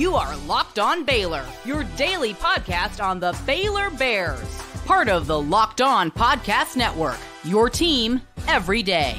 You are Locked On Baylor, your daily podcast on the Baylor Bears. Part of the Locked On Podcast Network, your team every day.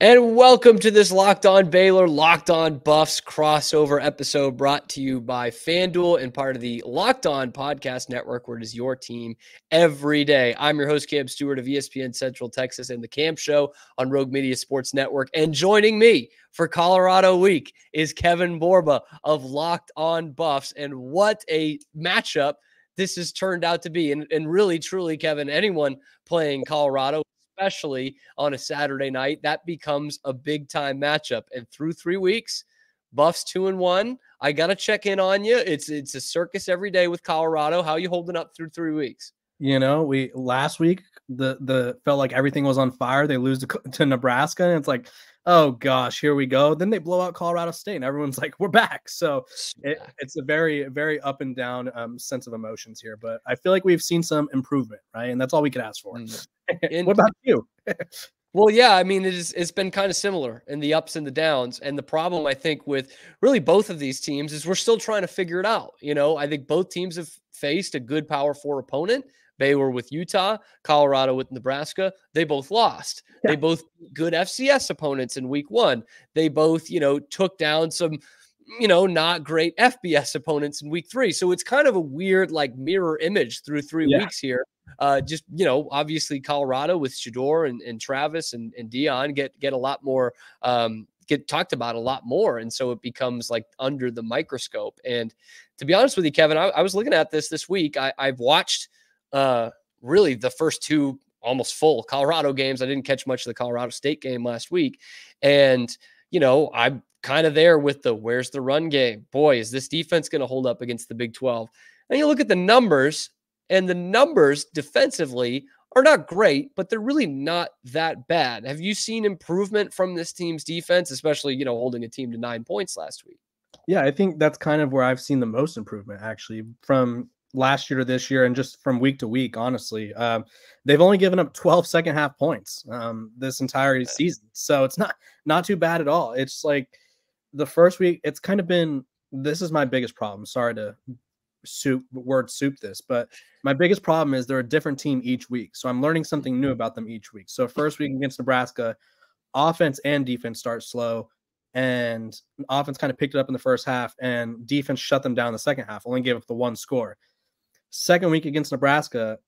And welcome to this Locked On Baylor, Locked On Buffs crossover episode brought to you by FanDuel and part of the Locked On Podcast Network, where it is your team every day. I'm your host, Stuart of ESPN Central Texas and the Camp Show on Rogue Media Sports Network. And joining me for Colorado Week is Kevin Borba of Locked On Buffs. And what a matchup this has turned out to be. And really, truly, Kevin, anyone playing Colorado, especially on a Saturday night, that becomes a big-time matchup. And through 3 weeks, Buffs 2-1. I got to check in on you. It's a circus every day with Colorado. How you holding up through 3 weeks? You know, we last week, the felt like everything was on fire. They lose to Nebraska, and it's like, oh, gosh, here we go. Then they blow out Colorado State, and everyone's like, we're back. So it's a very, very up and down sense of emotions here. But I feel like we've seen some improvement, right? And that's all we could ask for. What about you? Well, yeah, I mean, it's been kind of similar in the ups and the downs. And the problem, I think, with really both of these teams is we're still trying to figure it out. You know, I think both teams have faced a good Power 4 opponent. Baylor with Utah, Colorado with Nebraska. They both lost. Yeah. They both good FCS opponents in week 1. They both, took down some, not great FBS opponents in week 3. So it's kind of a weird, mirror image through 3 weeks here. Obviously Colorado with Shedeur and Travis and Deion get a lot more, get talked about a lot more. And so it becomes like under the microscope. And to be honest with you, Kevin, I was looking at this week. I've watched really the first 2 almost full Colorado games. I didn't catch much of the Colorado State game last week. And, I'm kind of there with where's the run game? Boy, is this defense going to hold up against the Big 12? And you look at the numbers, and the numbers defensively are not great, but they're really not that bad. Have you seen improvement from this team's defense, especially, holding a team to 9 points last week? Yeah, I think that's kind of where I've seen the most improvement, actually, from last year to this year and just from week to week, honestly. They've only given up 12 second half points this entire season. So it's not too bad at all. It's like the first week, it's kind of been, this is my biggest problem. Sorry to soup this, but my biggest problem is they're a different team each week. So I'm learning something new about them each week. So first week against Nebraska, offense and defense start slow, and offense kind of picked it up in the first half, and defense shut them down in the second half, only gave up the 1 score. Second week against Nebraska,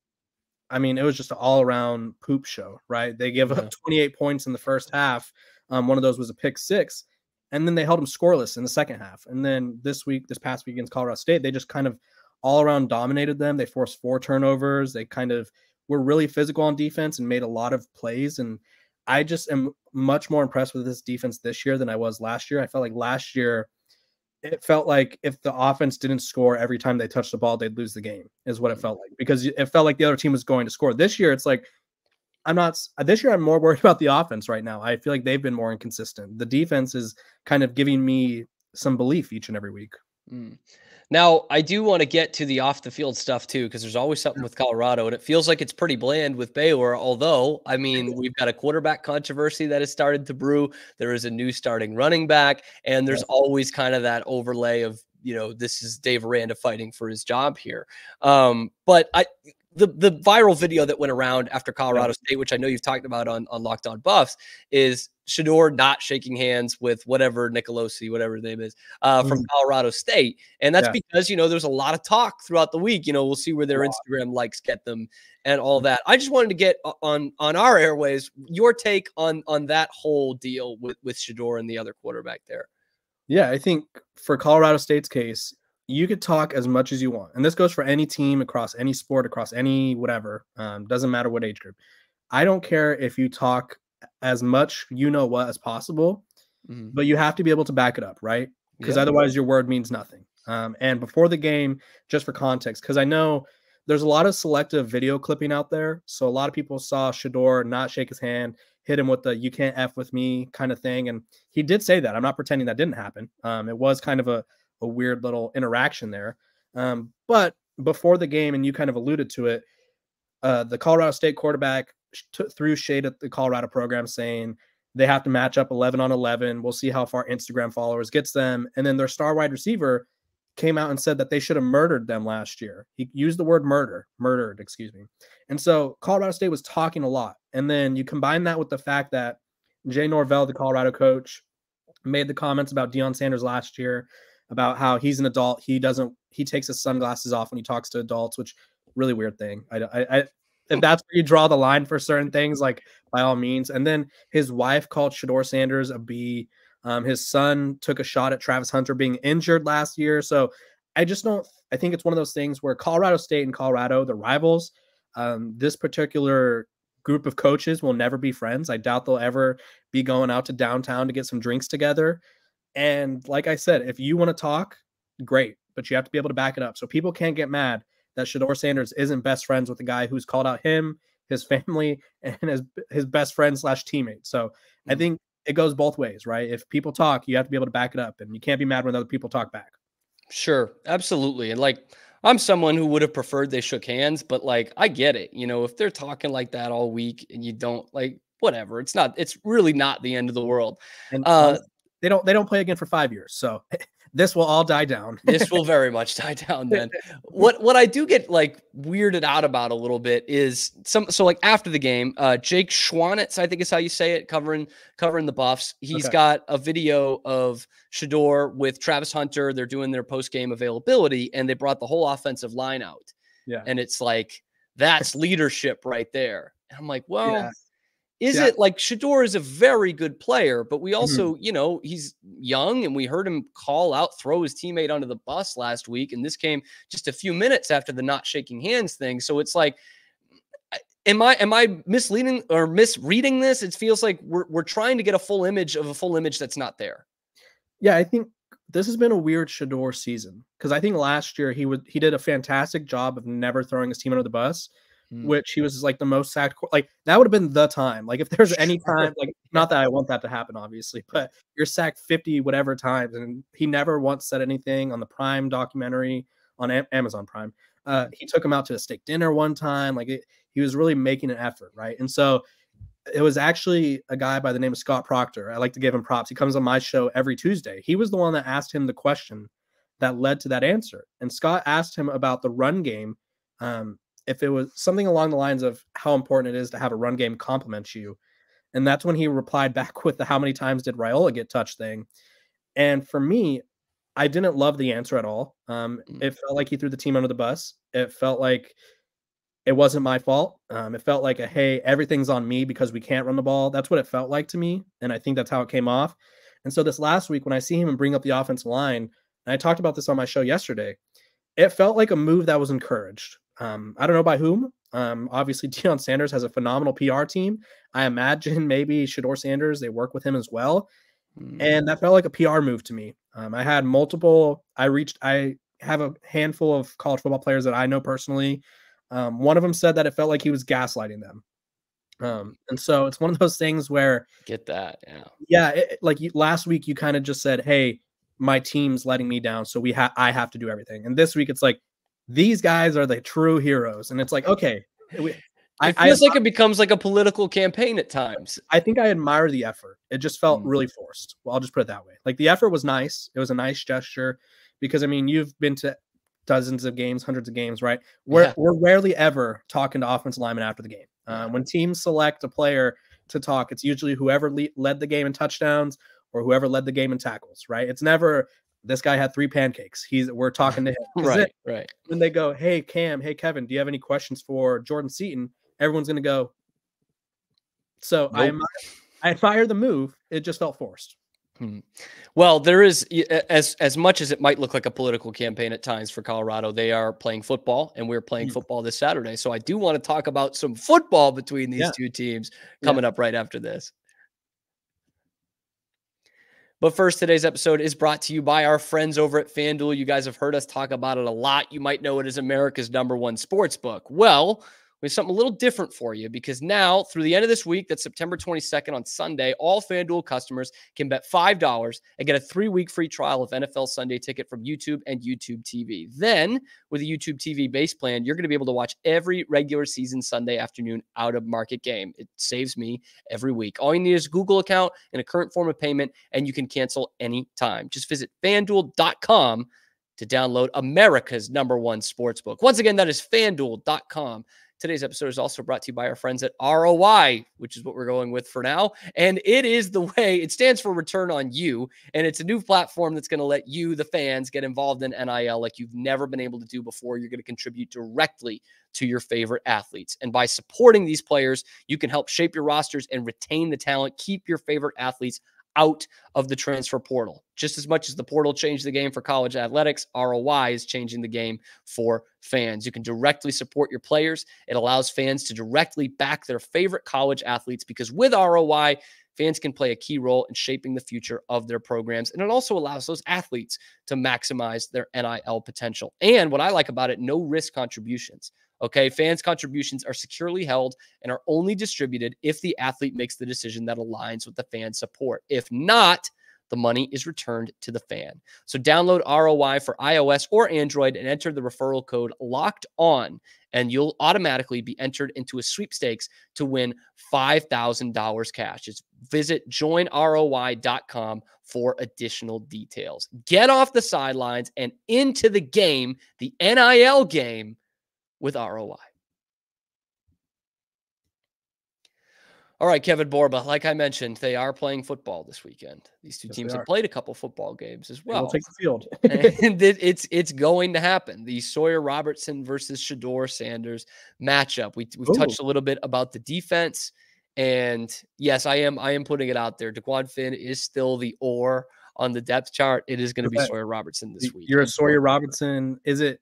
I mean, it was just an all-around poop show, right? They gave up 28 points in the first half. One of those was a pick 6, and then they held them scoreless in the second half. And then this past week against Colorado State, they just kind of all-around dominated them. They forced 4 turnovers. They kind of were really physical on defense and made a lot of plays. And I just am much more impressed with this defense this year than I was last year. I felt like last year, it felt like if the offense didn't score every time they touched the ball, they'd lose the game, is what it felt like, because it felt like the other team was going to score. This year, it's like, I'm more worried about the offense right now. I feel like they've been more inconsistent. The defense is kind of giving me some belief each and every week. Now, I do want to get to the off the field stuff too, because there's always something with Colorado, and it feels like it's pretty bland with Baylor. Although, I mean, we've got a quarterback controversy that has started to brew. There is a new starting running back, and there's always kind of that overlay of, this is Dave Aranda fighting for his job here. But the viral video that went around after Colorado State, which I know you've talked about on Locked On Buffs, is Shedeur not shaking hands with whatever Nicolosi, whatever his name is, from Colorado State. And that's because, there's a lot of talk throughout the week. We'll see where their Instagram likes get them and all that. I just wanted to get on our airways, your take on that whole deal with Shedeur and the other quarterback there. Yeah, I think for Colorado State's case, you could talk as much as you want. And this goes for any team across any sport, across any whatever. Doesn't matter what age group. I don't care if you talk as much as possible, but you have to be able to back it up, right? Because otherwise your word means nothing. And before the game, just for context, because I know there's a lot of selective video clipping out there. So a lot of people saw Shedeur not shake his hand, hit him with the "you can't F with me" kind of thing. And he did say that. I'm not pretending that didn't happen. It was kind of a weird little interaction there. But before the game, and you kind of alluded to it, the Colorado State quarterback threw shade at the Colorado program, saying They have to match up 11 on 11. We'll see how far Instagram followers gets them. And then their star wide receiver came out and said that they should have murdered them last year. He used the word murdered, excuse me. And so Colorado State was talking a lot. And then you combine that with the fact that Jay Norvell, the Colorado coach, made the comments about Deion Sanders last year, about how he's an adult. He takes his sunglasses off when he talks to adults, which really weird thing. If that's where you draw the line for certain things, like by all means. And then his wife called Shedeur Sanders a B. His son took a shot at Travis Hunter being injured last year. So I think it's one of those things where Colorado State and Colorado, the rivals, this particular group of coaches will never be friends. I doubt they'll ever be going out to downtown to get some drinks together. And like I said, if you want to talk, great, but you have to be able to back it up. So people can't get mad that Shedeur Sanders isn't best friends with the guy who's called out him, his family, and his best friend / teammate. So I think it goes both ways, right? If people talk, you have to be able to back it up, and you can't be mad when other people talk back. Sure, absolutely. And like, I'm someone who would have preferred they shook hands, but like, I get it. If they're talking like that all week and you don't, like, whatever, it's really not the end of the world. And they don't play again for 5 years. So this will all die down. This will very much die down then. What I do get like weirded out about a little bit is so like after the game, Jake Schwanitz, I think is how you say it, covering the Buffs. He's got a video of Shedeur with Travis Hunter. They're doing their post-game availability, and they brought the whole offensive line out. Yeah. And it's like, that's leadership right there. And I'm like, well, yeah. Is it like Shedeur is a very good player, but we also, he's young, and we heard him throw his teammate under the bus last week. And this came just a few minutes after the not shaking hands thing. So it's like, am I misleading or misreading this? It feels like we're trying to get a full image that's not there. Yeah, I think this has been a weird Shedeur season, because I think last year he did a fantastic job of never throwing his team under the bus. Which he was like the most sacked. Like that would have been the time. Like if there's any time, like not that I want that to happen, obviously, but you're sacked 50 whatever times, and he never once said anything on the Prime documentary on Amazon Prime. He took him out to a steak dinner one time. Like he was really making an effort, right? And so it was actually a guy by the name of Scott Proctor. I like to give him props. He comes on my show every Tuesday. He was the one that asked him the question that led to that answer. And Scott asked him about the run game. If it was something along the lines of how important it is to have a run game complement you. And that's when he replied back with the how many times did Raiola get touched thing. And for me, I didn't love the answer at all. It felt like he threw the team under the bus. It felt like it wasn't my fault. It felt like hey, everything's on me because we can't run the ball. That's what it felt like to me. And I think that's how it came off. And so this last week, when I see him and bring up the offensive line, and I talked about this on my show yesterday, it felt like a move that was encouraged. I don't know by whom. Obviously, Deion Sanders has a phenomenal PR team. I imagine maybe Shedeur Sanders, they work with him as well. And that felt like a PR move to me. I have a handful of college football players that I know personally. One of them said that it felt like he was gaslighting them. And so it's one of those things where get that. Last week you kind of just said, hey, my team's letting me down, so I have to do everything. And this week it's like, these guys are the true heroes. And it's like, okay. It feels like it becomes like a political campaign at times. I think I admire the effort. It just felt really forced. Well, I'll just put it that way. Like the effort was nice. It was a nice gesture because, I mean, you've been to dozens of games, hundreds of games, right? We're rarely ever talking to offensive linemen after the game. When teams select a player to talk, it's usually whoever led the game in touchdowns or whoever led the game in tackles, right? It's never this guy had 3 pancakes. We're talking to him. Right. When they go, hey, Cam, hey, Kevin, do you have any questions for Jordan Seaton? Everyone's going to go. So nope. I admire the move. It just felt forced. Well, there is, as much as it might look like a political campaign at times for Colorado, they are playing football, and we're playing football this Saturday. So I do want to talk about some football between these two teams coming up right after this. But first, today's episode is brought to you by our friends over at FanDuel. You guys have heard us talk about it a lot. You might know it as America's #1 sports book. Well, We have something a little different for you because now through the end of this week, that's September 22nd on Sunday, all FanDuel customers can bet $5 and get a 3-week free trial of NFL Sunday Ticket from YouTube and YouTube TV. Then with a YouTube TV base plan, you're going to be able to watch every regular season Sunday afternoon out of market game. It saves me every week. All you need is a Google account and a current form of payment, and you can cancel anytime. Just visit FanDuel.com to download America's #1 sportsbook. Once again, that is FanDuel.com. Today's episode is also brought to you by our friends at ROI, which is what we're going with for now. And it is the way, it stands for Return on You. And it's a new platform that's going to let you, the fans, get involved in NIL like you've never been able to do before. You're going to contribute directly to your favorite athletes. And by supporting these players, you can help shape your rosters and retain the talent, keep your favorite athletes out of the transfer portal. Just as much as the portal changed the game for college athletics, ROI is changing the game for fans. You can directly support your players. It allows fans to directly back their favorite college athletes because with ROI, fans can play a key role in shaping the future of their programs. And it also allows those athletes to maximize their NIL potential. And what I like about it, no risk contributions. Okay, fans' contributions are securely held and are only distributed if the athlete makes the decision that aligns with the fan support. If not, the money is returned to the fan. So download ROI for iOS or Android and enter the referral code LOCKEDON, and you'll automatically be entered into a sweepstakes to win $5,000 cash. Just visit joinroi.com for additional details. Get off the sidelines and into the game, the NIL game, with ROI. All right, Kevin Borba, like I mentioned, they are playing football this weekend. These two teams have played a couple football games as well. We'll take the field. And it's going to happen. The Sawyer Robertson versus Shedeur Sanders matchup. We've touched a little bit about the defense. And yes, I am putting it out there. DeQuan Finn is still the oar on the depth chart. It is going to be Sawyer Robertson this week. You're a Sawyer Robertson. Is it?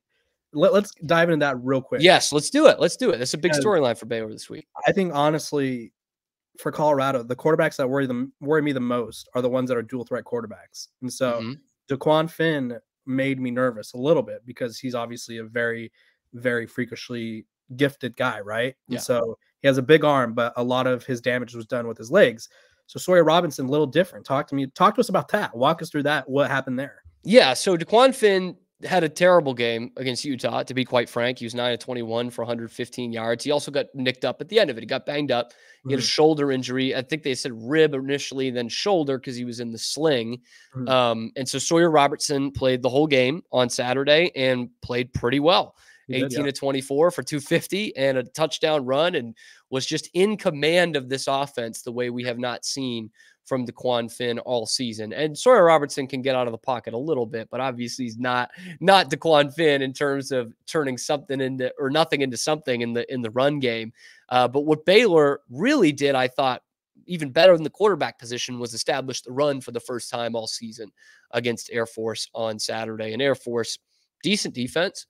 Let's dive into that real quick. Yes, let's do it. Let's do it. That's a big storyline for Baylor this week. I think, honestly, for Colorado, the quarterbacks that worry me the most are the ones that are dual threat quarterbacks. And so DeQuan Finn made me nervous a little bit because he's obviously a very, very freakishly gifted guy, right? Yeah. And so he has a big arm, but a lot of his damage was done with his legs. So Sawyer Robinson, a little different. Talk to us about that. Walk us through that. What happened there? Yeah, so DeQuan Finn had a terrible game against Utah, to be quite frank. He was 9 of 21 for 115 yards. He also got nicked up at the end of it. He got banged up. He had a shoulder injury. I think they said rib initially, then shoulder because he was in the sling. And so Sawyer Robertson played the whole game on Saturday and played pretty well. 18 of 24 for 250 and a touchdown run, and was just in command of this offense the way we have not seen from DeQuan Finn all season. And Sawyer Robertson can get out of the pocket a little bit, but obviously he's not DeQuan Finn in terms of turning something into or nothing into something in the run game. But what Baylor really did, I thought, even better than the quarterback position, was establish the run for the first time all season against Air Force on Saturday. And Air Force, decent defense,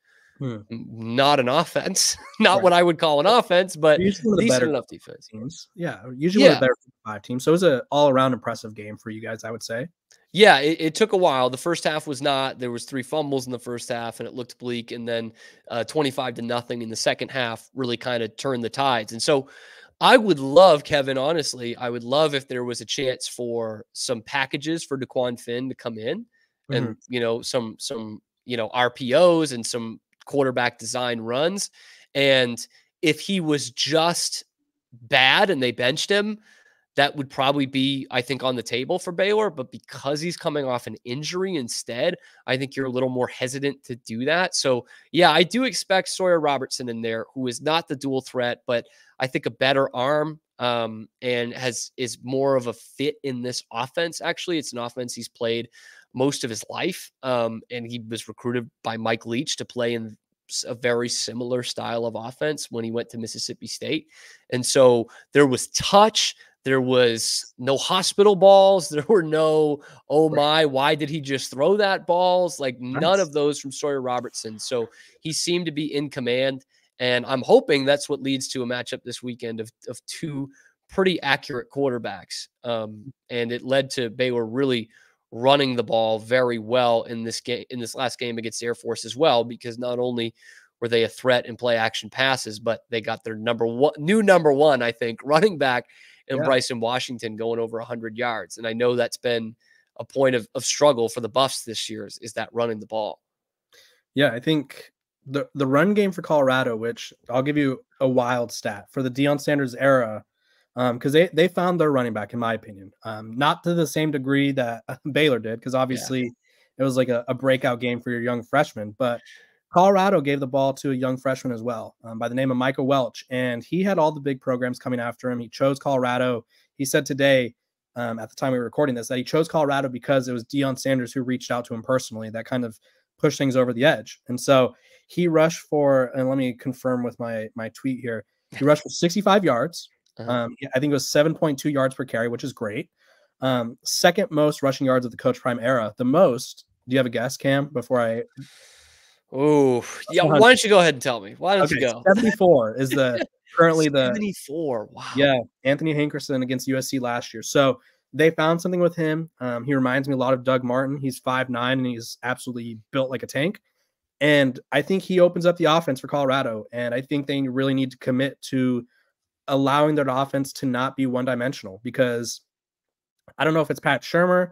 not an offense, not what I would call an offense, but decent enough defense. Teams. Yeah, usually one of the better 5 teams. So it was an all-around impressive game for you guys, I would say. Yeah, it took a while. The first half was not. There was 3 fumbles in the first half, and it looked bleak. And then 25-0 in the second half really kind of turned the tides. And so I would love, Kevin, honestly, I would love if there was a chance for some packages for DeQuan Finn to come in and, some RPOs and some quarterback design runs. And if he was just bad and they benched him, that would probably be, I think, on the table for Baylor. But because he's coming off an injury instead, I think you're a little more hesitant to do that. So, yeah, I do expect Sawyer Robertson in there, who is not the dual threat, but I think a better arm and is more of a fit in this offense. Actually, it's an offense he's played most of his life. And he was recruited by Mike Leach to play in a very similar style of offense when he went to Mississippi State. And so there was touch. There was no hospital balls. There were no, why did he just throw that balls? Like none of those from Sawyer Robertson. So he seemed to be in command. And I'm hoping that's what leads to a matchup this weekend of 2 pretty accurate quarterbacks. And it led to Baylor really running the ball very well in this game, in this last game against Air Force as well, because not only were they a threat in play action passes, but they got their new number one, I think, running back in Bryson Washington going over 100 yards. And I know that's been a point of struggle for the Buffs this year is that running the ball. Yeah, I think the run game for Colorado, which I'll give you a wild stat for the Deion Sanders era, because they found their running back, in my opinion, not to the same degree that Baylor did, because obviously it was like a breakout game for your young freshman, but Colorado gave the ball to a young freshman as well, by the name of Michael Welch, and he had all the big programs coming after him. He chose Colorado. He said today, at the time we were recording this, that he chose Colorado because it was Deion Sanders who reached out to him personally. That kind of pushed things over the edge. And so he rushed for, and let me confirm with my tweet here, he rushed for 65 yards. I think it was 7.2 yards per carry, which is great. Second most rushing yards of the Coach Prime era. The most, do you have a guess, Cam, before I... Oh, yeah. Why don't you go ahead and tell me? Why don't you go? 74 is currently 74. Wow. Yeah. Anthony Hankerson against USC last year. So they found something with him. He reminds me a lot of Doug Martin. He's 5'9", and he's absolutely built like a tank. And I think he opens up the offense for Colorado. And I think they really need to commit to allowing their offense to not be one-dimensional, because I don't know if it's Pat Shurmur.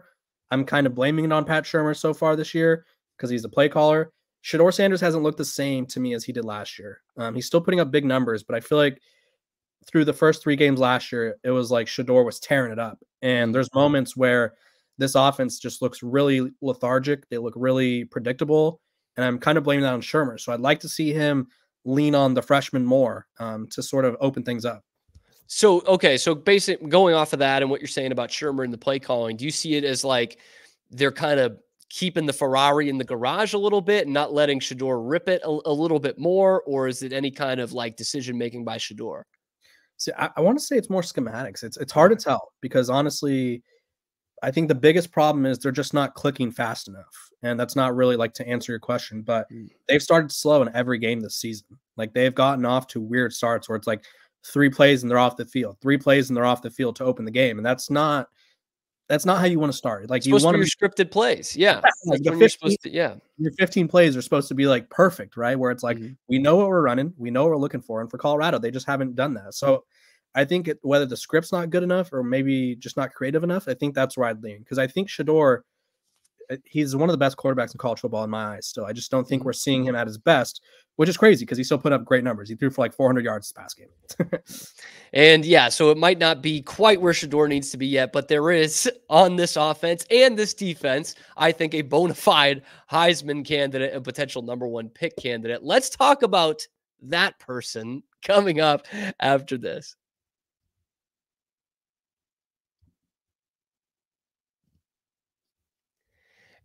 I'm kind of blaming it on Pat Shurmur so far this year because he's the play caller. Shedeur Sanders hasn't looked the same to me as he did last year. He's still putting up big numbers, but I feel like through the first 3 games last year, it was like Shedeur was tearing it up. And there's moments where this offense just looks really lethargic. They look really predictable. And I'm kind of blaming that on Shurmur. So I'd like to see him lean on the freshman more to sort of open things up. So, okay. So basically going off of that and what you're saying about Shurmur and the play calling, do you see it as like they're kind of keeping the Ferrari in the garage a little bit and not letting Shedeur rip it a little bit more? Or is it any kind of like decision-making by Shedeur? See, I want to say it's more schematics. It's hard to tell because honestly, I think the biggest problem is they're just not clicking fast enough. And that's not really like to answer your question, but they've started slow in every game this season. Like they've gotten off to weird starts where it's like 3 plays and they're off the field, 3 plays and they're off the field to open the game. And that's not how you want to start. Like you want your scripted plays. Yeah. Like when you're supposed to, yeah. Your 15 plays are supposed to be like perfect, right? Where it's like, we know what we're running. We know what we're looking for. And for Colorado, they just haven't done that. So I think whether the script's not good enough or maybe just not creative enough, I think that's where I'd lean. Because I think Shedeur, he's one of the best quarterbacks in college football in my eyes still. I just don't think we're seeing him at his best, which is crazy because he still put up great numbers. He threw for like 400 yards this past game. And yeah, so it might not be quite where Shedeur needs to be yet, but there is on this offense and this defense, I think, a bona fide Heisman candidate and potential #1 pick candidate. Let's talk about that person coming up after this.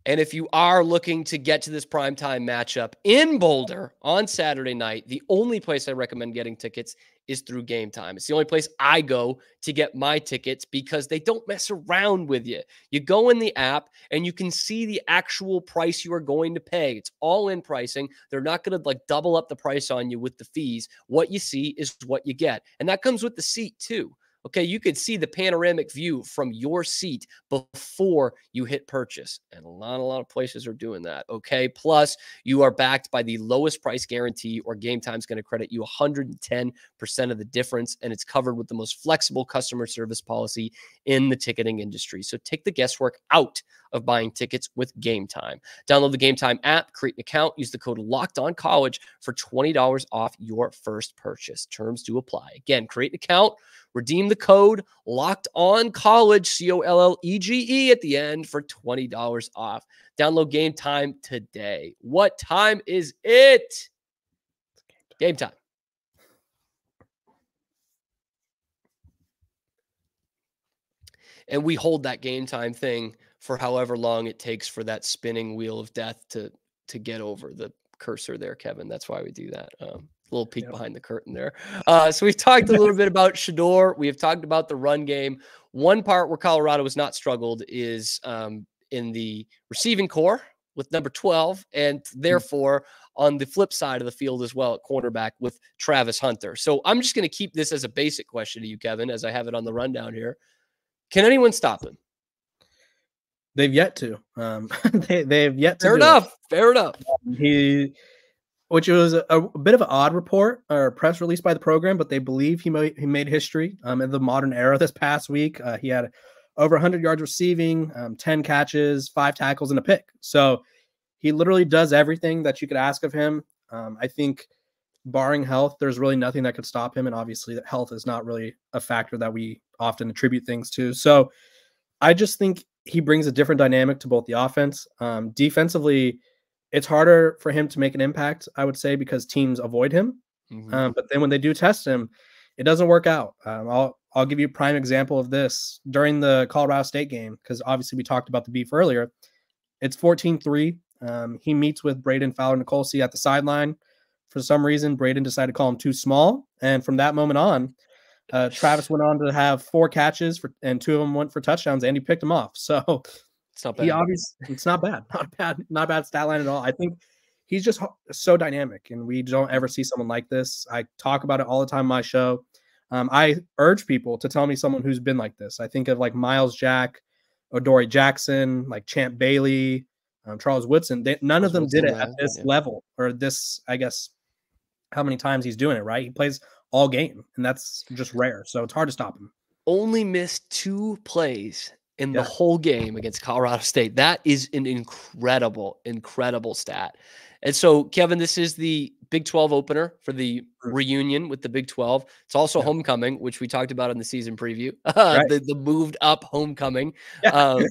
And if you are looking to get to this primetime matchup in Boulder on Saturday night, the only place I recommend getting tickets is through Game Time. It's the only place I go to get my tickets because they don't mess around with you. You go in the app and you can see the actual price you are going to pay. It's all in pricing. They're not going to like double up the price on you with the fees. What you see is what you get. And that comes with the seat too. Okay, you could see the panoramic view from your seat before you hit purchase. And a lot of places are doing that. Okay, plus you are backed by the lowest price guarantee, or Game Time's going to credit you 110% of the difference. And it's covered with the most flexible customer service policy in the ticketing industry. So take the guesswork out of buying tickets with Game Time. Download the Game Time app, create an account, use the code LOCKEDONCollege for $20 off your first purchase. Terms do apply. Again, create an account, redeem the code LOCKEDONCollege, COLLEGE at the end for $20 off. Download Game Time today. What time is it? Game Time. And we hold that Game Time thing for however long it takes for that spinning wheel of death to get over the cursor there, Kevin. That's why we do that. Little peek behind the curtain there. So we've talked a little bit about Shedeur. We have talked about the run game. One part where Colorado has not struggled is in the receiving core with number 12, and therefore on the flip side of the field as well at cornerback with Travis Hunter. So I'm just going to keep this as a basic question to you, Kevin, as I have it on the rundown here. Can anyone stop him? They've yet to. They've yet to. Fair enough. Fair enough. which was a bit of an odd report or press release by the program, but they believe he made history in the modern era this past week. He had over 100 yards receiving, 10 catches, 5 tackles, and a pick. So he literally does everything that you could ask of him. I think barring health, there's really nothing that could stop him. And obviously that health is not really a factor that we often attribute things to. So I just think he brings a different dynamic to both the offense. Defensively, it's harder for him to make an impact, I would say, because teams avoid him. But then when they do test him, it doesn't work out. I'll give you a prime example of this during the Colorado State game, because obviously we talked about the beef earlier. It's 14-3. He meets with Braden Fowler-Nicolsi at the sideline. For some reason, Braden decided to call him too small. And from that moment on, Travis went on to have 4 catches and 2 of them went for touchdowns, and he picked them off. So it's not bad. It's not bad. Not a bad stat line at all. I think he's just so dynamic, and we don't ever see someone like this. I talk about it all the time on my show. I urge people to tell me someone who's been like this. I think of like Miles Jack, Odori Jackson, like Champ Bailey, Charles Woodson. None of them did it at this level, or this, I guess, how many times he's doing it, right? He plays all game, and that's just rare. So it's hard to stop him. Only missed 2 plays in the whole game against Colorado State. That is an incredible stat. And so, Kevin, this is the Big 12 opener for the reunion with the Big 12. It's also homecoming, which we talked about in the season preview, right. the moved up homecoming.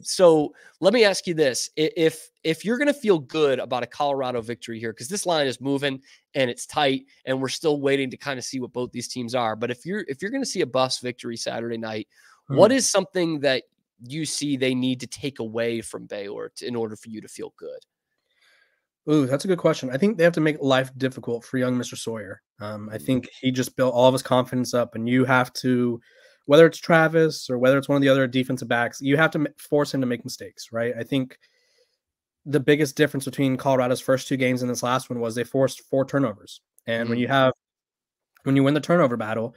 So let me ask you this. If you're going to feel good about a Colorado victory here, because this line is moving and it's tight and we're still waiting to kind of see what both these teams are. But if you're going to see a bust victory Saturday night, what is something that you see they need to take away from Baylor in order for you to feel good? Ooh, that's a good question. I think they have to make life difficult for young Mr. Sawyer. I think he just built all of his confidence up, and you have to, whether it's Travis or whether it's one of the other defensive backs, you have to force him to make mistakes, right? I think the biggest difference between Colorado's first 2 games and this last one was they forced 4 turnovers. And when you win the turnover battle,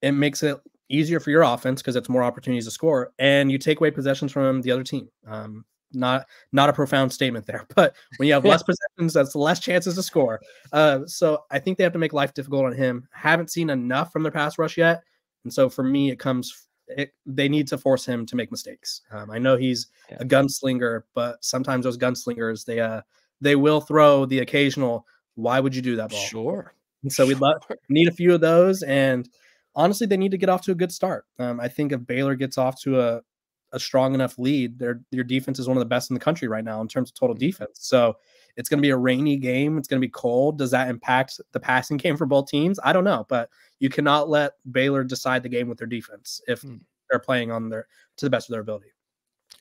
it makes it easier for your offense because it's more opportunities to score, and you take away possessions from the other team. Not a profound statement there, but when you have less possessions, that's less chances to score. So I think they have to make life difficult on him. Haven't seen enough from their pass rush yet. And so for me, they need to force him to make mistakes. I know he's a gunslinger, but sometimes those gunslingers, they will throw the occasional, why would you do that ball? Sure. And so we need a few of those. And honestly, they need to get off to a good start. I think if Baylor gets off to a strong enough lead, your defense is one of the best in the country right now in terms of total defense. So it's going to be a rainy game. It's going to be cold. Does that impact the passing game for both teams? I don't know, but you cannot let Baylor decide the game with their defense if they're playing to the best of their ability.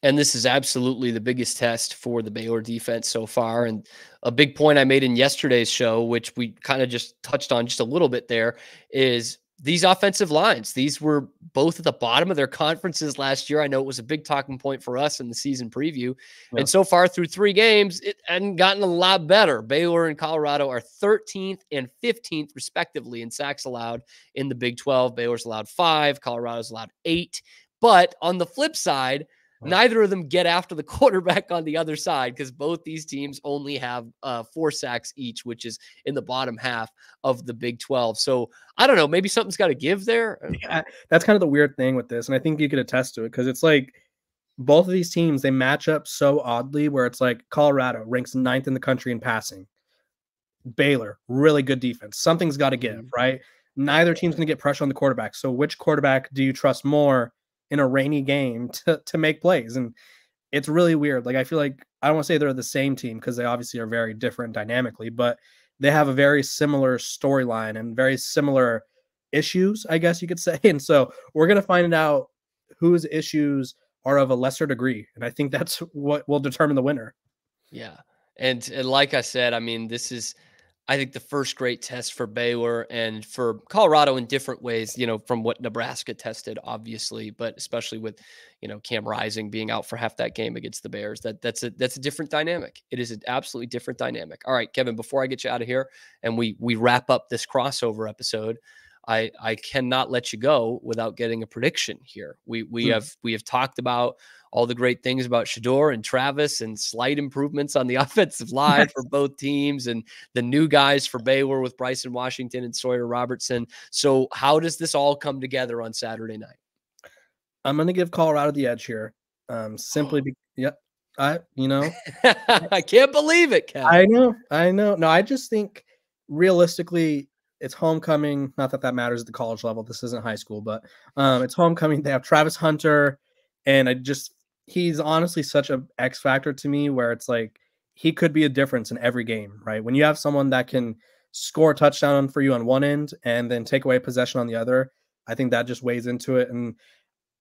And this is absolutely the biggest test for the Baylor defense so far. And a big point I made in yesterday's show, which we kind of just touched on just a little bit there, is these offensive lines. These were both at the bottom of their conferences last year. I know it was a big talking point for us in the season preview. Yeah. And so far through 3 games, it hadn't gotten a lot better. Baylor and Colorado are 13th and 15th, respectively, in sacks allowed in the Big 12. Baylor's allowed 5. Colorado's allowed 8. But on the flip side, neither of them get after the quarterback on the other side, because both these teams only have 4 sacks each, which is in the bottom half of the Big 12. So I don't know, maybe something's got to give there. Yeah, that's kind of the weird thing with this. And I think you could attest to it, because it's like both of these teams, they match up so oddly, where it's like Colorado ranks 9th in the country in passing. Baylor, really good defense. Something's got to give, right? Neither team's going to get pressure on the quarterback. So which quarterback do you trust more in a rainy game to make plays? And it's really weird. Like, I feel like, I don't want to say they're the same team, because they obviously are very different dynamically, but they have a very similar storyline and very similar issues, I guess you could say. And so we're going to find out whose issues are of a lesser degree. And I think that's what will determine the winner. Yeah. And like I said, I mean, this is, I think, the first great test for Baylor and for Colorado in different ways, from what Nebraska tested, obviously, but especially with, Cam Rising being out for half that game against the Bears. That's a different dynamic. It is an absolutely different dynamic. All right, Kevin, before I get you out of here and we wrap up this crossover episode, I cannot let you go without getting a prediction here. We have talked about all the great things about Shedeur and Travis and slight improvements on the offensive line for both teams and the new guys for Baylor with Bryson Washington and Sawyer Robertson. So how does this all come together on Saturday night? I'm going to give Colorado the edge here. I can't believe it, Kev. I know. No, I just think realistically it's homecoming. Not that matters at the college level. This isn't high school, but it's homecoming. They have Travis Hunter, and he's honestly such an X factor to me where it's like he could be a difference in every game, right? When you have someone that can score a touchdown for you on one end and then take away possession on the other, I think that just weighs into it. And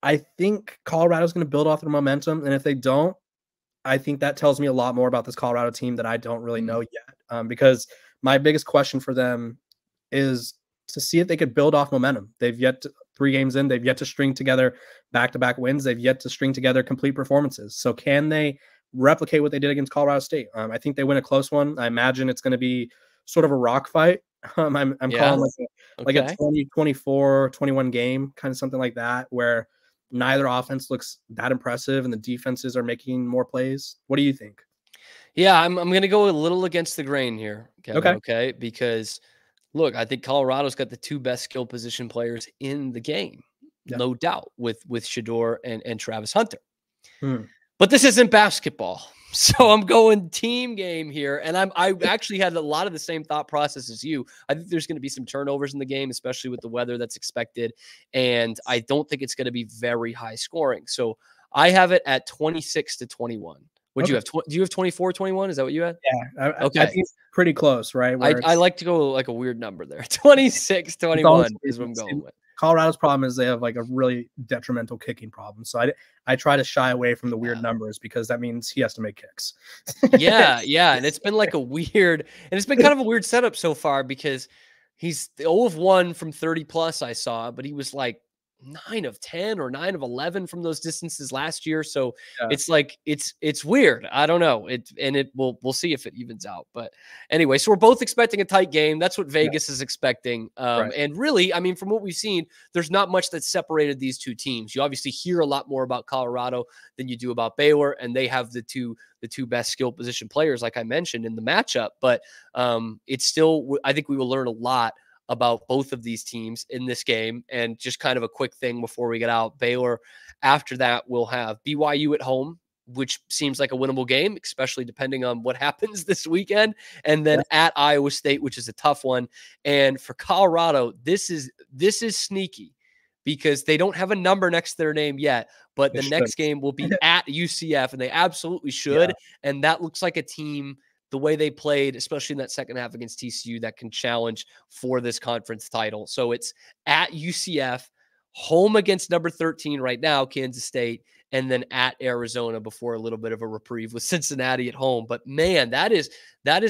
I think Colorado's going to build off their momentum. And if they don't, I think that tells me a lot more about this Colorado team that I don't really know yet. Because my biggest question for them is to see if they could build off momentum. They've yet to, 3 games in, they've yet to string together back-to-back wins. They've yet to string together complete performances. So can they replicate what they did against Colorado State? I think they win a close one. I imagine it's going to be sort of a rock fight. I'm calling like a 20-24, 21 game, kind of something like that, where neither offense looks that impressive and the defenses are making more plays. What do you think? Yeah, I'm going to go a little against the grain here, Kevin, okay? Because, look, I think Colorado's got the 2 best skill position players in the game, no doubt, with Shedeur and Travis Hunter. But this isn't basketball. So I'm going team game here. And I actually had a lot of the same thought process as you. I think there's going to be some turnovers in the game, especially with the weather that's expected. And I don't think it's going to be very high scoring. So I have it at 26-21. What'd you have? Do you have 24-21? Is that what you had? Yeah. I think it's pretty close, right? I like to go like a weird number there. 26-21 is what I'm going with. Colorado's problem is they have like a really detrimental kicking problem. So I try to shy away from the weird numbers because that means he has to make kicks. Yeah. And it's been like it's been kind of a weird setup so far because he's 0 of 1 from 30 plus I saw, but he was like 9 of 10 or 9 of 11 from those distances last year. So it's like, it's weird. I don't know. We'll see if it evens out. But anyway, so we're both expecting a tight game. That's what Vegas is expecting. And really, I mean, from what we've seen, there's not much that separated these 2 teams. You obviously hear a lot more about Colorado than you do about Baylor, and they have the two best skill position players, like I mentioned in the matchup. But it's still, I think we will learn a lot about both of these teams in this game. And just kind of a quick thing before we get out, Baylor, after that, will have BYU at home, which seems like a winnable game, especially depending on what happens this weekend. And then at Iowa State, which is a tough one. And for Colorado, this is sneaky because they don't have a number next to their name yet, but the next game will be at UCF, and they absolutely should. And that looks like a team, the way they played, especially in that second half against TCU, that can challenge for this conference title. So it's at UCF, home against number 13 right now, Kansas State, and then at Arizona before a little bit of a reprieve with Cincinnati at home. But man, that is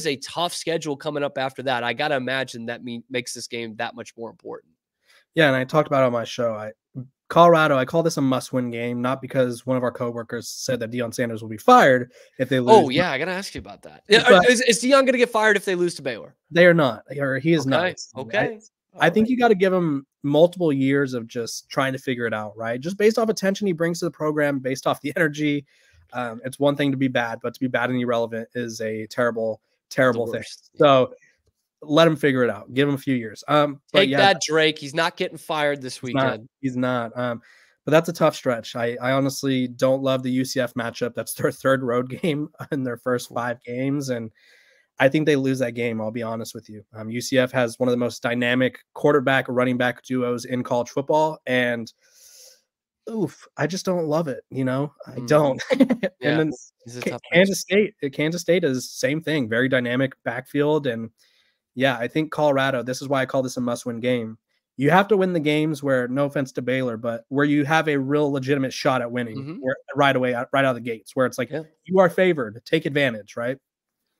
a tough schedule coming up after that. I got to imagine that makes this game that much more important. Yeah, and I talked about it on my show. Colorado, I call this a must-win game, not because one of our coworkers said that Deion Sanders will be fired if they lose. Oh, yeah, I got to ask you about that. Is Deion going to get fired if they lose to Baylor? They are not, or he is not. Okay. I think you got to give him multiple years of just trying to figure it out, right? Just based off attention he brings to the program, based off the energy. It's one thing to be bad, but to be bad and irrelevant is a terrible, terrible thing. So let him figure it out. Give him a few years. Take that, Drake. He's not getting fired this weekend. He's not. But that's a tough stretch. I honestly don't love the UCF matchup. That's their 3rd road game in their first 5 games. And I think they lose that game. I'll be honest with you. UCF has one of the most dynamic quarterback, running back duos in college football. And I just don't love it. I don't. And then Kansas State is same thing. Very dynamic backfield. And yeah, I think Colorado, this is why I call this a must-win game. You have to win the games where, no offense to Baylor, but where you have a real legitimate shot at winning right away, right out of the gates, where it's like you are favored, take advantage, right?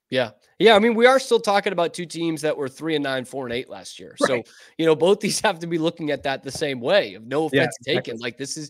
Yeah. I mean, we are still talking about 2 teams that were 3-9, 4-8 last year. Right. So, both these have to be looking at that the same way. Of no offense taken. Like this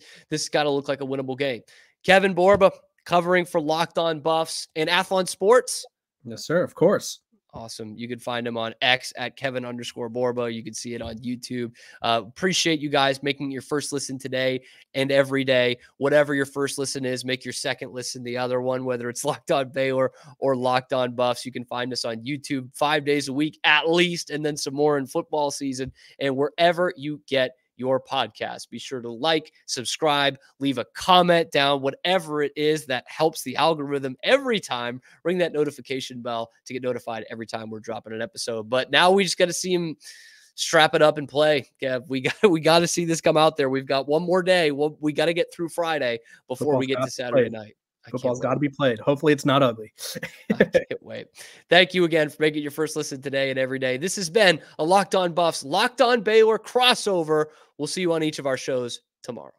got to look like a winnable game. Kevin Borba covering for Locked On Buffs and Athlon Sports. Yes, sir. Of course. Awesome. You can find him on X at Kevin_Borba. You can see it on YouTube. Appreciate you guys making your first listen today and every day. Whatever your first listen is, make your second listen the other one, whether it's Locked On Baylor or Locked On Buffs. You can find us on YouTube 5 days a week at least, and then some more in football season, and wherever you get your podcast. Be sure to like, subscribe, leave a comment down, whatever it is that helps the algorithm every time. Ring that notification bell to get notified every time we're dropping an episode. But now we just got to see him strap it up and play. Yeah, we got to see this come out there. We've got one more day. We got to get through Friday before we get to Saturday night. Football's got to be played. Hopefully it's not ugly. I can't wait. Thank you again for making your first listen today and every day. This has been a Locked On Buffs, Locked On Baylor crossover. We'll see you on each of our shows tomorrow.